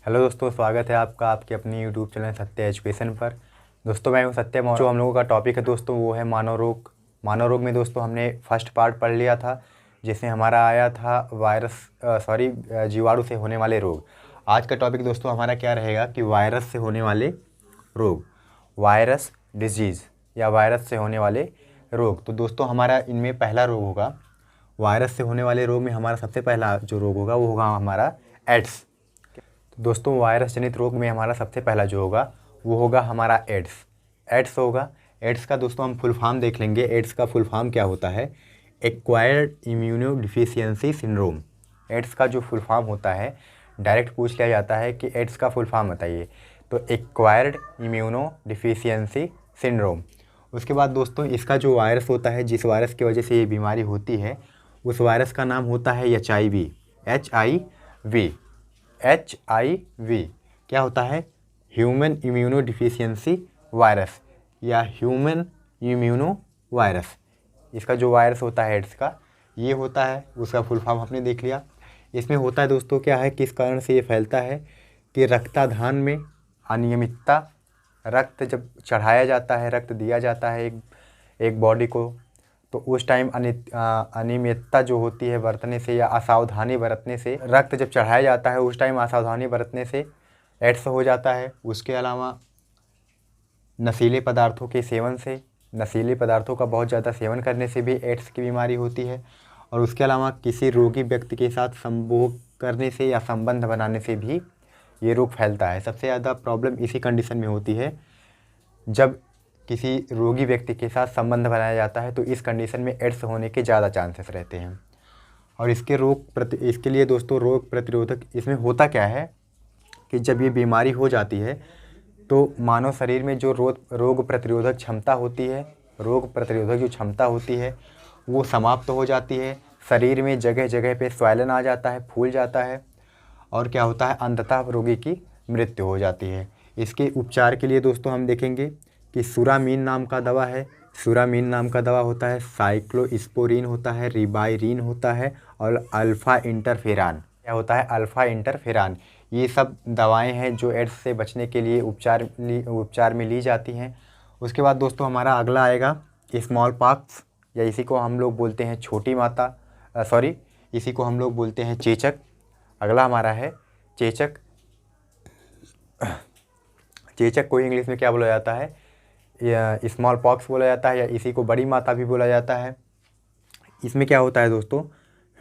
Hello दोस्तों, स्वागत है आपका आपके अपनी यूट्यूब चैनल सत्य एजुकेशन पर। दोस्तों मैं हूं सत्य मौर्य। जो हम लोगों का टॉपिक है दोस्तों वो है मानव रोग। मानव रोग में दोस्तों हमने फर्स्ट पार्ट पढ़ लिया था, जिसमें हमारा आया था जीवाणु से होने वाले रोग। आज का टॉपिक दोस्तों हमारा क्या रहेगा कि वायरस से होने वाले रोग, वायरस डिजीज़ या वायरस से होने वाले रोग। तो दोस्तों हमारा इनमें पहला रोग होगा, वायरस से होने वाले रोग में हमारा सबसे पहला जो रोग होगा वो होगा हमारा एड्स। दोस्तों वायरस जनित रोग में हमारा सबसे पहला जो होगा वो होगा हमारा एड्स। एड्स होगा, एड्स का दोस्तों हम फुल फॉर्म देख लेंगे। एड्स का फुल फॉर्म क्या होता है? Acquired immunodeficiency syndrome. AIDS का जो फुल फॉर्म होता है, डायरेक्ट पूछ लिया जाता है कि एड्स का फुल फॉर्म बताइए, तो एक्वायर्ड इम्यूनो डिफिशियंसी सिंड्रोम। उसके बाद दोस्तों इसका जो वायरस होता है, जिस वायरस की वजह से ये बीमारी होती है, उस वायरस का नाम होता है HIV। HIV क्या होता है? ह्यूमन इम्यूनो डिफिशियंसी वायरस या ह्यूमन इम्यूनो वायरस। इसका जो वायरस होता है एड्स का, ये होता है, उसका फुल फॉर्म आपने देख लिया। इसमें होता है दोस्तों क्या है, किस कारण से ये फैलता है कि रक्ताधान में अनियमितता, रक्त जब चढ़ाया जाता है, रक्त दिया जाता है एक बॉडी को, तो उस टाइम अनियमितता जो होती है बरतने से या असावधानी बरतने से, रक्त जब चढ़ाया जाता है उस टाइम असावधानी बरतने से एड्स हो जाता है। उसके अलावा नशीले पदार्थों के सेवन से, नशीले पदार्थों का बहुत ज़्यादा सेवन करने से भी एड्स की बीमारी होती है। और उसके अलावा किसी रोगी व्यक्ति के साथ संभोग करने से या संबंध बनाने से भी ये रोग फैलता है। सबसे ज़्यादा प्रॉब्लम इसी कंडीशन में होती है, जब किसी रोगी व्यक्ति के साथ संबंध बनाया जाता है, तो इस कंडीशन में एड्स होने के ज़्यादा चांसेस रहते हैं। और इसके लिए दोस्तों रोग प्रतिरोधक, इसमें होता क्या है कि जब ये बीमारी हो जाती है तो मानव शरीर में जो रोग प्रतिरोधक क्षमता होती है, रोग प्रतिरोधक जो क्षमता होती है वो समाप्त हो जाती है। शरीर में जगह जगह पे स्वैलन आ जाता है, फूल जाता है, और क्या होता है, अंततः रोगी की मृत्यु हो जाती है। इसके उपचार के लिए दोस्तों हम देखेंगे कि सुरामीन नाम का दवा है, सुरामीन नाम का दवा होता है, साइक्लोस्पोरिन होता है, रिबाइरिन होता है, और अल्फ़ा इंटरफेरान। क्या होता है? Alpha interferon. ये सब दवाएं हैं जो एड्स से बचने के लिए उपचार में ली जाती हैं। उसके बाद दोस्तों हमारा अगला आएगा स्मॉल पॉक्स, या इसी को हम लोग बोलते हैं छोटी माता, इसी को हम लोग बोलते हैं चेचक। अगला हमारा है चेचक। चेचक को इंग्लिश में क्या बोला जाता है? या स्मॉल पॉक्स बोला जाता है, या इसी को बड़ी माता भी बोला जाता है। इसमें क्या होता है दोस्तों,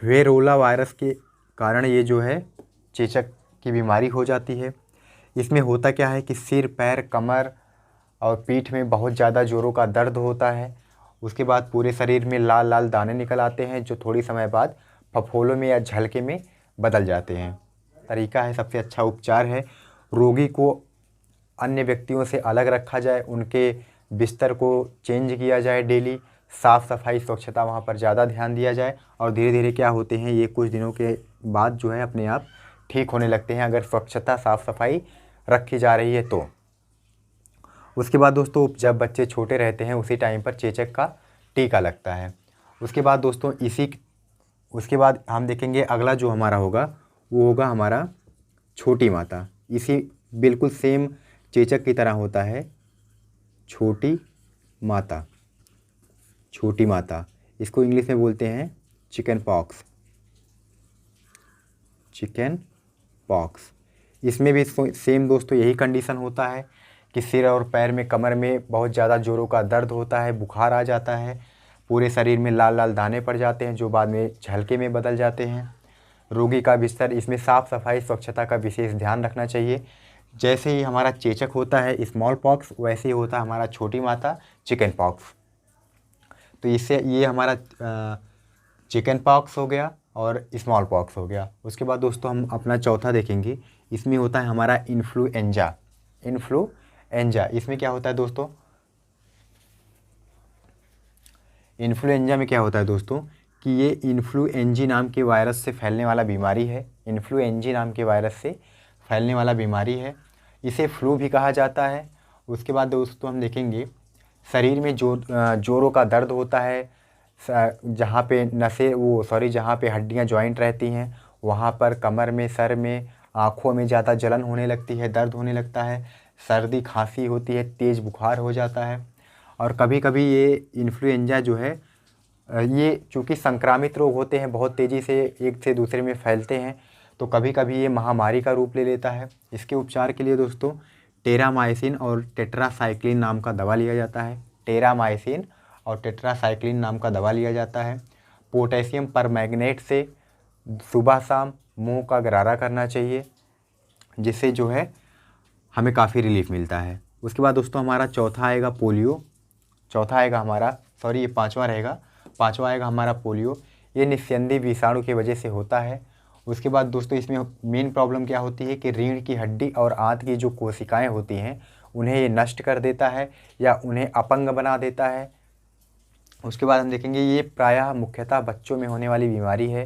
वेरोला वायरस के कारण ये जो है चेचक की बीमारी हो जाती है। इसमें होता क्या है कि सिर, पैर, कमर और पीठ में बहुत ज़्यादा जोरों का दर्द होता है। उसके बाद पूरे शरीर में लाल लाल दाने निकल आते हैं, जो थोड़ी समय बाद फफोलों में या झलके में बदल जाते हैं। तरीका है, सबसे अच्छा उपचार है, रोगी को अन्य व्यक्तियों से अलग रखा जाए, उनके बिस्तर को चेंज किया जाए डेली, साफ़ सफाई स्वच्छता वहाँ पर ज़्यादा ध्यान दिया जाए, और धीरे धीरे क्या होते हैं, ये कुछ दिनों के बाद जो है अपने आप ठीक होने लगते हैं, अगर स्वच्छता साफ़ सफाई रखी जा रही है तो। उसके बाद दोस्तों जब बच्चे छोटे रहते हैं उसी टाइम पर चेचक का टीका लगता है। उसके बाद दोस्तों उसके बाद हम देखेंगे अगला जो हमारा होगा वो होगा हमारा छोटी माता। इसी बिल्कुल सेम चेचक की तरह होता है छोटी माता। छोटी माता, इसको इंग्लिश में बोलते हैं चिकन पॉक्स। चिकन पॉक्स, इसमें भी सेम दोस्तों यही कंडीशन होता है कि सिर और पैर में, कमर में बहुत ज़्यादा जोरों का दर्द होता है, बुखार आ जाता है, पूरे शरीर में लाल लाल दाने पड़ जाते हैं जो बाद में झलके में बदल जाते हैं। रोगी का बिस्तर, इसमें साफ़ सफाई स्वच्छता का विशेष ध्यान रखना चाहिए। जैसे ही हमारा चेचक होता है स्मॉल पॉक्स, वैसे ही होता है हमारा छोटी माता चिकन पॉक्स। तो इससे ये हमारा चिकन पॉक्स हो गया और स्मॉल पॉक्स हो गया। उसके बाद दोस्तों हम अपना चौथा देखेंगे, इसमें होता है हमारा इन्फ्लुएंजा। इन्फ्लुएंजा, इसमें क्या होता है दोस्तों, इन्फ्लुएंजा में क्या होता है दोस्तों कि ये इन्फ्लुएंजी नाम के वायरस से फैलने वाला बीमारी है। इन्फ्लुएंजी नाम के वायरस से फैलने वाला बीमारी है, इसे फ्लू भी कहा जाता है। उसके बाद दोस्तों हम देखेंगे शरीर में जोरों का दर्द होता है, जहाँ पे हड्डियाँ जॉइंट रहती हैं वहाँ पर, कमर में, सर में, आँखों में ज़्यादा जलन होने लगती है, दर्द होने लगता है, सर्दी खांसी होती है, तेज़ बुखार हो जाता है। और कभी कभी ये इन्फ्लुएंजा जो है ये चूँकि संक्रामित रोग होते हैं, बहुत तेज़ी से एक से दूसरे में फैलते हैं, तो कभी कभी ये महामारी का रूप ले लेता है। इसके उपचार के लिए दोस्तों टेरामाइसिन और टेट्रासाइक्लिन नाम का दवा लिया जाता है। टेरामाइसिन और टेट्रासाइक्लिन नाम का दवा लिया जाता है। पोटेशियम परमैंगनेट से सुबह शाम मुंह का गरारा करना चाहिए, जिससे जो है हमें काफ़ी रिलीफ मिलता है। उसके बाद दोस्तों हमारा चौथा आएगा पोलियो। चौथा आएगा हमारा, सॉरी ये पाँचवा रहेगा, पाँचवा आएगा हमारा पोलियो। ये निस्यंदी विषाणु की वजह से होता है। उसके बाद दोस्तों इसमें मेन प्रॉब्लम क्या होती है कि रीढ़ की हड्डी और आंत की जो कोशिकाएं होती हैं उन्हें ये नष्ट कर देता है या उन्हें अपंग बना देता है। उसके बाद हम देखेंगे ये प्रायः मुख्यतः बच्चों में होने वाली बीमारी है।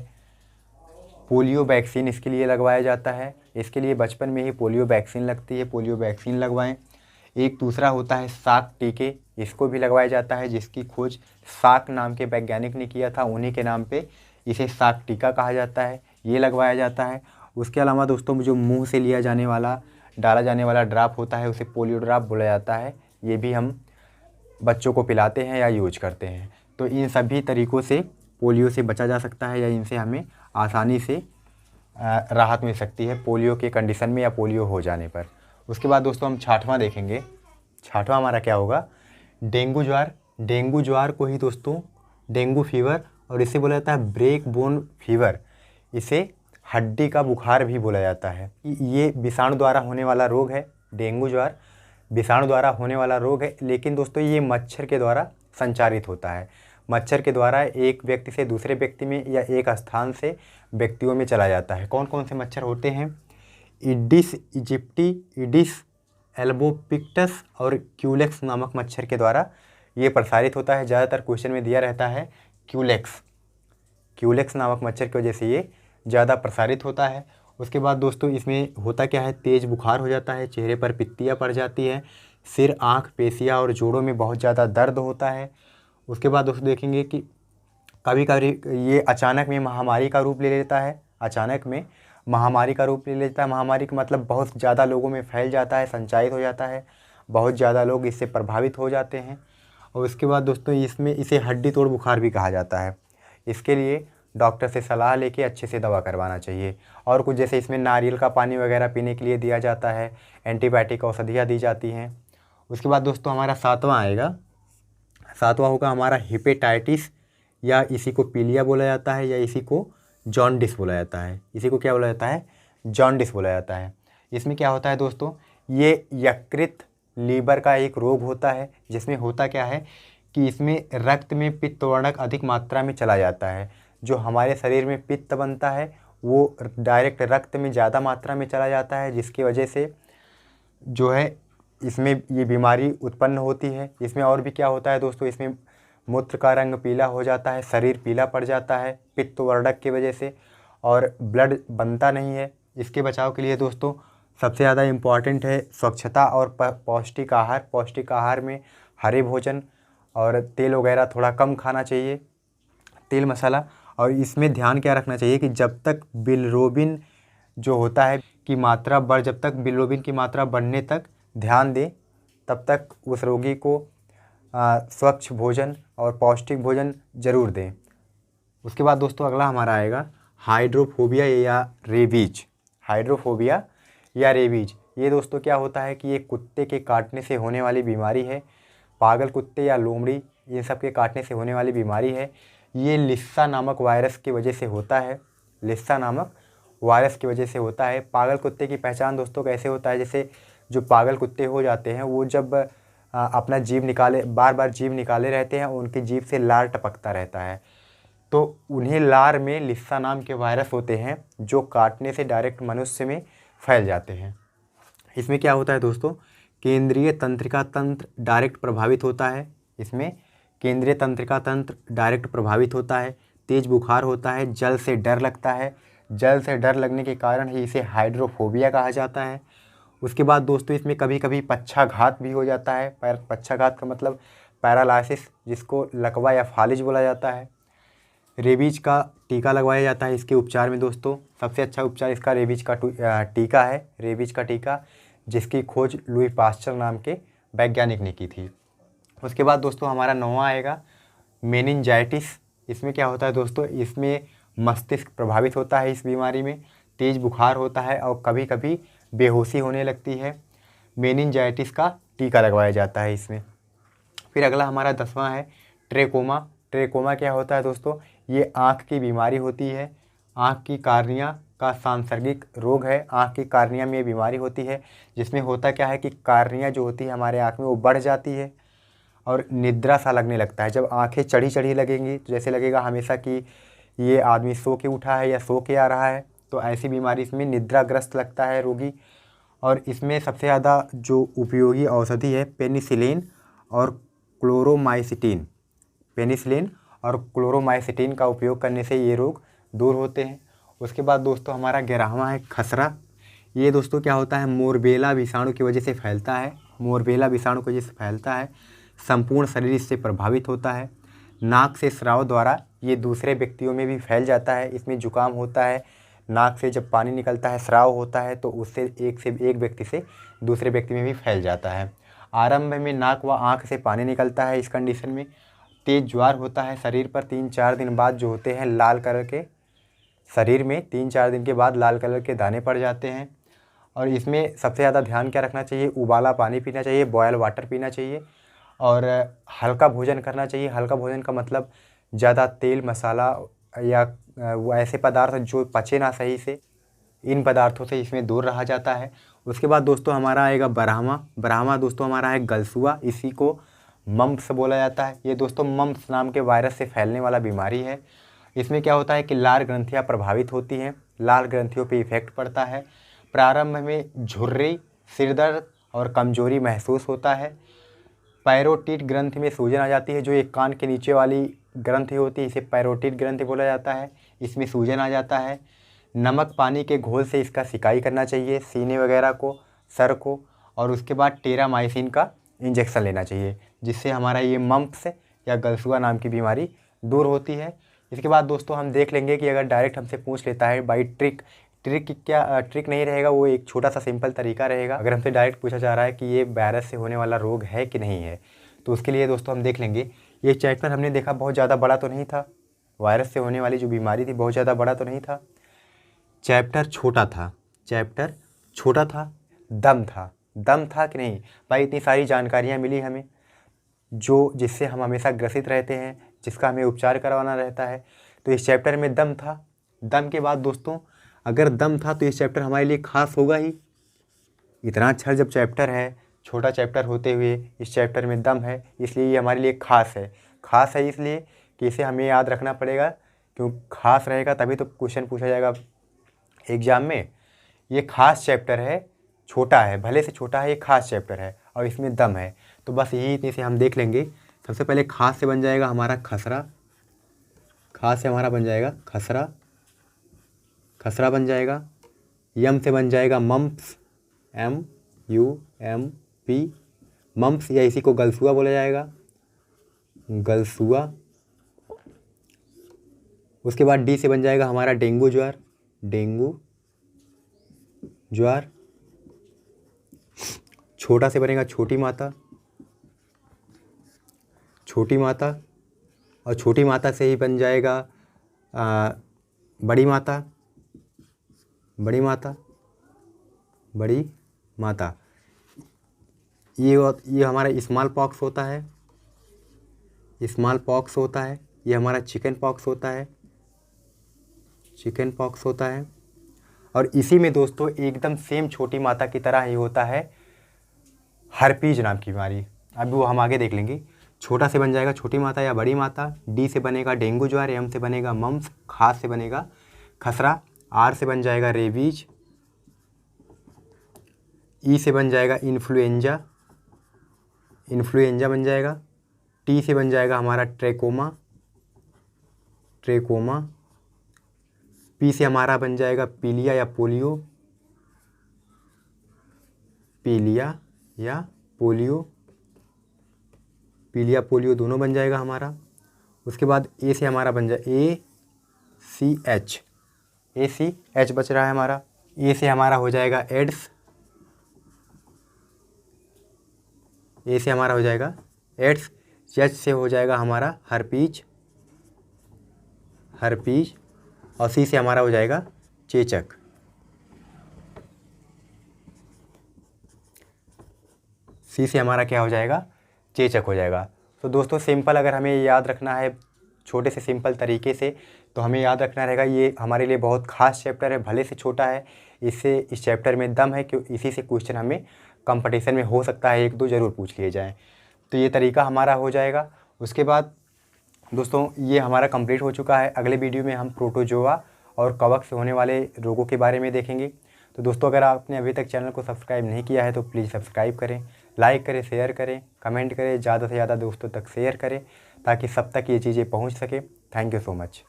पोलियो वैक्सीन इसके लिए लगवाया जाता है। इसके लिए बचपन में ही पोलियो वैक्सीन लगती है, पोलियो वैक्सीन लगवाएं। एक दूसरा होता है साक टीके, इसको भी लगवाया जाता है, जिसकी खोज साक नाम के वैज्ञानिक ने किया था, उन्हीं के नाम पे इसे साक टीका कहा जाता है, ये लगवाया जाता है। उसके अलावा दोस्तों जो मुंह से लिया जाने वाला डाला जाने वाला ड्राप होता है उसे पोलियो ड्राप बोला जाता है, ये भी हम बच्चों को पिलाते हैं या यूज करते हैं। तो इन सभी तरीक़ों से पोलियो से बचा जा सकता है या इनसे हमें आसानी से राहत मिल सकती है पोलियो के कंडीशन में या पोलियो हो जाने पर। उसके बाद दोस्तों हम छठवां देखेंगे। छठवां हमारा क्या होगा, डेंगू ज्वार। डेंगू ज्वार को ही दोस्तों डेंगू फीवर और इसे बोला जाता है ब्रेक बोन फीवर, इसे हड्डी का बुखार भी बोला जाता है। ये विषाणु द्वारा होने वाला रोग है। डेंगू ज्वार विषाणु द्वारा होने वाला रोग है, लेकिन दोस्तों ये मच्छर के द्वारा संचारित होता है। मच्छर के द्वारा एक व्यक्ति से दूसरे व्यक्ति में या एक स्थान से व्यक्तियों में चला जाता है। कौन कौन से मच्छर होते हैं, इडिस इजिप्टी, इडिस एल्बोपिक्टस और क्यूलेक्स नामक मच्छर के द्वारा ये प्रसारित होता है। ज़्यादातर क्वेश्चन में दिया रहता है क्यूलेक्स नामक मच्छर की वजह से ये ज़्यादा प्रसारित होता है। उसके बाद दोस्तों इसमें होता क्या है, तेज़ बुखार हो जाता है, चेहरे पर पित्तियाँ पड़ जाती हैं, सिर, आँख, पेशियाँ और जोड़ों में बहुत ज़्यादा दर्द होता है। उसके बाद दोस्तों देखेंगे कि कभी कभी ये अचानक में महामारी का रूप ले लेता है। अचानक में महामारी का रूप ले लेता है। महामारी का मतलब बहुत ज़्यादा लोगों में फैल जाता है, संचारित हो जाता है, बहुत ज़्यादा लोग इससे प्रभावित हो जाते हैं। और उसके बाद दोस्तों इसमें इसे हड्डी तोड़ बुखार भी कहा जाता है। इसके लिए डॉक्टर से सलाह लेके अच्छे से दवा करवाना चाहिए। और कुछ जैसे इसमें नारियल का पानी वगैरह पीने के लिए दिया जाता है, एंटीबायोटिक औषधियाँ दी जाती हैं। उसके बाद दोस्तों हमारा सातवां आएगा। सातवां होगा हमारा हेपेटाइटिस, या इसी को पीलिया बोला जाता है या इसी को जॉन्डिस बोला जाता है। इसी को क्या बोला जाता है, जॉन्डिस बोला जाता है। इसमें क्या होता है दोस्तों, ये यकृत लीवर का एक रोग होता है, जिसमें होता क्या है कि इसमें रक्त में पित्त वर्णक अधिक मात्रा में चला जाता है। जो हमारे शरीर में पित्त बनता है वो डायरेक्ट रक्त में ज़्यादा मात्रा में चला जाता है, जिसकी वजह से जो है इसमें ये बीमारी उत्पन्न होती है। इसमें और भी क्या होता है दोस्तों, इसमें मूत्र का रंग पीला हो जाता है, शरीर पीला पड़ जाता है पित्त वर्णक की वजह से, और ब्लड बनता नहीं है। इसके बचाव के लिए दोस्तों सबसे ज़्यादा इम्पॉर्टेंट है स्वच्छता और पौष्टिक आहार। पौष्टिक आहार में हरे भोजन और तेल वगैरह थोड़ा कम खाना चाहिए, तेल मसाला। और इसमें ध्यान क्या रखना चाहिए कि जब तक बिलिरुबिन जो होता है की मात्रा जब तक बिलिरुबिन की मात्रा बढ़ने तक ध्यान दें, तब तक उस रोगी को स्वच्छ भोजन और पौष्टिक भोजन ज़रूर दें। उसके बाद दोस्तों अगला हमारा आएगा हाइड्रोफोबिया या रेबीज। हाइड्रोफोबिया या रेबीज, ये दोस्तों क्या होता है कि ये कुत्ते के काटने से होने वाली बीमारी है। पागल कुत्ते या लोमड़ी इन सब के काटने से होने वाली बीमारी है। ये लिस्सा नामक वायरस की वजह से होता है। लिस्सा नामक वायरस की वजह से होता है। पागल कुत्ते की पहचान दोस्तों कैसे होता है, जैसे जो पागल कुत्ते हो जाते हैं वो जब अपना जीभ निकाले, बार बार जीभ निकाले रहते हैं, उनकी जीभ से लार टपकता रहता है, तो उन्हें लार में लिस्सा नाम के वायरस होते हैं जो काटने से डायरेक्ट मनुष्य में फैल जाते हैं। इसमें क्या होता है दोस्तों, केंद्रीय तंत्रिका तंत्र डायरेक्ट प्रभावित होता है। इसमें केंद्रीय तंत्रिका तंत्र डायरेक्ट प्रभावित होता है। तेज बुखार होता है, जल से डर लगता है। जल से डर लगने के कारण ही इसे हाइड्रोफोबिया कहा जाता है। उसके बाद दोस्तों इसमें कभी कभी पक्षाघात भी हो जाता है। पक्षाघात का मतलब पैरालाइसिस, जिसको लकवा या फालिज बोला जाता है। रेबीज का टीका लगवाया जाता है इसके उपचार में दोस्तों। सबसे अच्छा उपचार इसका रेबीज का टीका है, रेबीज का टीका, जिसकी खोज लुई पास्चर नाम के वैज्ञानिक ने की थी। उसके बाद दोस्तों हमारा 9वां आएगा मेनिंजाइटिस। इसमें क्या होता है दोस्तों, इसमें मस्तिष्क प्रभावित होता है। इस बीमारी में तेज बुखार होता है और कभी कभी बेहोशी होने लगती है। मेनिंजाइटिस का टीका लगवाया जाता है इसमें। फिर अगला हमारा 10वां है ट्रेकोमा। ट्रेकोमा क्या होता है दोस्तों, ये आँख की बीमारी होती है। आँख की कार्निया का सांसर्गिक रोग है। आँख की कार्निया में ये बीमारी होती है, जिसमें होता क्या है कि कार्निया जो होती है हमारे आँख में वो बढ़ जाती है और निद्रा सा लगने लगता है। जब आँखें चढ़ी चढ़ी लगेंगी तो जैसे लगेगा हमेशा कि ये आदमी सो के उठा है या सो के आ रहा है, तो ऐसी बीमारी इसमें निद्राग्रस्त लगता है रोगी। और इसमें सबसे ज़्यादा जो उपयोगी औषधि है पेनिसिलिन और क्लोरोमाइसिटिन। पेनिसिलिन और क्लोरोमाइसिटिन का उपयोग करने से ये रोग दूर होते हैं। उसके बाद दोस्तों हमारा 11वां है खसरा। ये दोस्तों क्या होता है, मोरबेला विषाणु की वजह से फैलता है। मोरबेला विषाणु की वजह से फैलता है, संपूर्ण शरीर इससे प्रभावित होता है। नाक से स्राव द्वारा ये दूसरे व्यक्तियों में भी फैल जाता है। इसमें जुकाम होता है, नाक से जब पानी निकलता है स्राव होता है तो उससे एक व्यक्ति से दूसरे व्यक्ति में भी फैल जाता है। आरंभ में नाक व आँख से पानी निकलता है। इस कंडीशन में तेज ज्वार होता है शरीर पर। 3-4 दिन बाद जो होते हैं लाल कलर के, शरीर में 3-4 दिन के बाद लाल कलर के दाने पड़ जाते हैं। और इसमें सबसे ज़्यादा ध्यान क्या रखना चाहिए, उबाला पानी पीना चाहिए, बॉयल वाटर पीना चाहिए और हल्का भोजन करना चाहिए। हल्का भोजन का मतलब ज़्यादा तेल मसाला या वो ऐसे पदार्थ जो पचे ना सही से, इन पदार्थों से इसमें दूर रहा जाता है। उसके बाद दोस्तों हमारा आएगा ब्राह्मा। ब्राह्मा दोस्तों हमारा है गलसुआ। इसी को मम्प्स बोला जाता है। ये दोस्तों मम्प्स नाम के वायरस से फैलने वाला बीमारी है। इसमें क्या होता है कि लाल ग्रंथियाँ प्रभावित होती हैं, लाल ग्रंथियों पे इफेक्ट पड़ता है। प्रारंभ में झुर्री, सिरदर्द और कमजोरी महसूस होता है। पैरोटिड ग्रंथि में सूजन आ जाती है, जो एक कान के नीचे वाली ग्रंथि होती है, इसे पैरोटिड ग्रंथि बोला जाता है। इसमें सूजन आ जाता है। नमक पानी के घोल से इसका सिकाई करना चाहिए सीने वगैरह को, सर को, और उसके बाद टेरामाइसिन का इंजेक्शन लेना चाहिए, जिससे हमारा ये मम्प्स या गलसुआ नाम की बीमारी दूर होती है। इसके बाद दोस्तों हम देख लेंगे कि अगर डायरेक्ट हमसे पूछ लेता है बाई ट्रिक क्या ट्रिक नहीं रहेगा, वो एक छोटा सा सिंपल तरीका रहेगा। अगर हमसे डायरेक्ट पूछा जा रहा है कि ये वायरस से होने वाला रोग है कि नहीं है, तो उसके लिए दोस्तों हम देख लेंगे। ये चैप्टर हमने देखा बहुत ज़्यादा बड़ा तो नहीं था, वायरस से होने वाली जो बीमारी थी बहुत ज़्यादा बड़ा तो नहीं था, चैप्टर छोटा था। चैप्टर छोटा था, दम था कि नहीं भाई। इतनी सारी जानकारियाँ मिली हमें जिससे हम हमेशा ग्रसित रहते हैं, जिसका हमें उपचार करवाना रहता है। तो इस चैप्टर में दम था। दम के बाद दोस्तों अगर दम था तो इस चैप्टर हमारे लिए खास होगा ही। इतना अच्छा जब चैप्टर है, छोटा चैप्टर होते हुए इस चैप्टर में दम है, इसलिए ये हमारे लिए खास है। खास है इसलिए कि इसे हमें याद रखना पड़ेगा, क्यों खास रहेगा तभी तो क्वेश्चन पूछा जाएगा एग्ज़ाम में। ये खास चैप्टर है, छोटा है, भले से छोटा है, ये खास चैप्टर है और इसमें दम है। तो बस यही इतने से हम देख लेंगे। सबसे पहले खास से बन जाएगा हमारा खसरा। खास से हमारा बन जाएगा खसरा, खसरा बन जाएगा। यम से बन जाएगा मम्प्स, MUMP, मम्प्स, या इसी को गलसुआ बोला जाएगा, गलसुआ। उसके बाद डी से बन जाएगा हमारा डेंगू ज्वार, डेंगू ज्वार। छोटा से बनेगा छोटी माता, छोटी माता, और छोटी माता से ही बन जाएगा बड़ी माता, बड़ी माता, बड़ी माता। ये हमारा स्मॉल पॉक्स होता है, स्मॉल पॉक्स होता है। ये हमारा चिकन पॉक्स होता है, चिकन पॉक्स होता है। और इसी में दोस्तों एकदम सेम छोटी माता की तरह ही होता है हर्पीज नाम की बीमारी। अभी वो हम आगे देख लेंगे। छोटा से बन जाएगा छोटी माता या बड़ी माता, डी से बनेगा डेंगू ज्वार, एम से बनेगा मम्प्स, खास से बनेगा खसरा, आर से बन जाएगा रेबीज, ई से बन जाएगा इन्फ्लुएंजा, इन्फ्लुएंजा बन जाएगा। टी से बन जाएगा हमारा ट्रेकोमा, ट्रेकोमा। पी से हमारा बन जाएगा पीलिया या पोलियो, पीलिया या पोलियो, पीलिया पोलियो दोनों बन जाएगा हमारा। उसके बाद ए से हमारा बन जाए, ए ACH, ACH बच रहा है हमारा। ए से हमारा हो जाएगा एड्स, ए से हमारा हो जाएगा एड्स। एच से हो जाएगा हमारा हर्पीज, हर्पीज। और सी से हमारा हो जाएगा चेचक। सी से हमारा क्या हो जाएगा, चेचक हो जाएगा। तो दोस्तों सिंपल अगर हमें याद रखना है छोटे से सिंपल तरीके से, तो हमें याद रखना रहेगा ये हमारे लिए बहुत खास चैप्टर है, भले से छोटा है, इससे इस चैप्टर में दम है कि इसी से क्वेश्चन हमें कंपटीशन में हो सकता है 1-2 ज़रूर पूछ लिए जाएँ। तो ये तरीका हमारा हो जाएगा। उसके बाद दोस्तों ये हमारा कंप्लीट हो चुका है। अगले वीडियो में हम प्रोटोजोआ और कवक से होने वाले रोगों के बारे में देखेंगे। तो दोस्तों अगर आपने अभी तक चैनल को सब्सक्राइब नहीं किया है तो प्लीज़ सब्सक्राइब करें, लाइक करें, शेयर करें, कमेंट करें, ज़्यादा से ज़्यादा दोस्तों तक शेयर करें ताकि सब तक ये चीज़ें पहुंच सके। Thank you so much.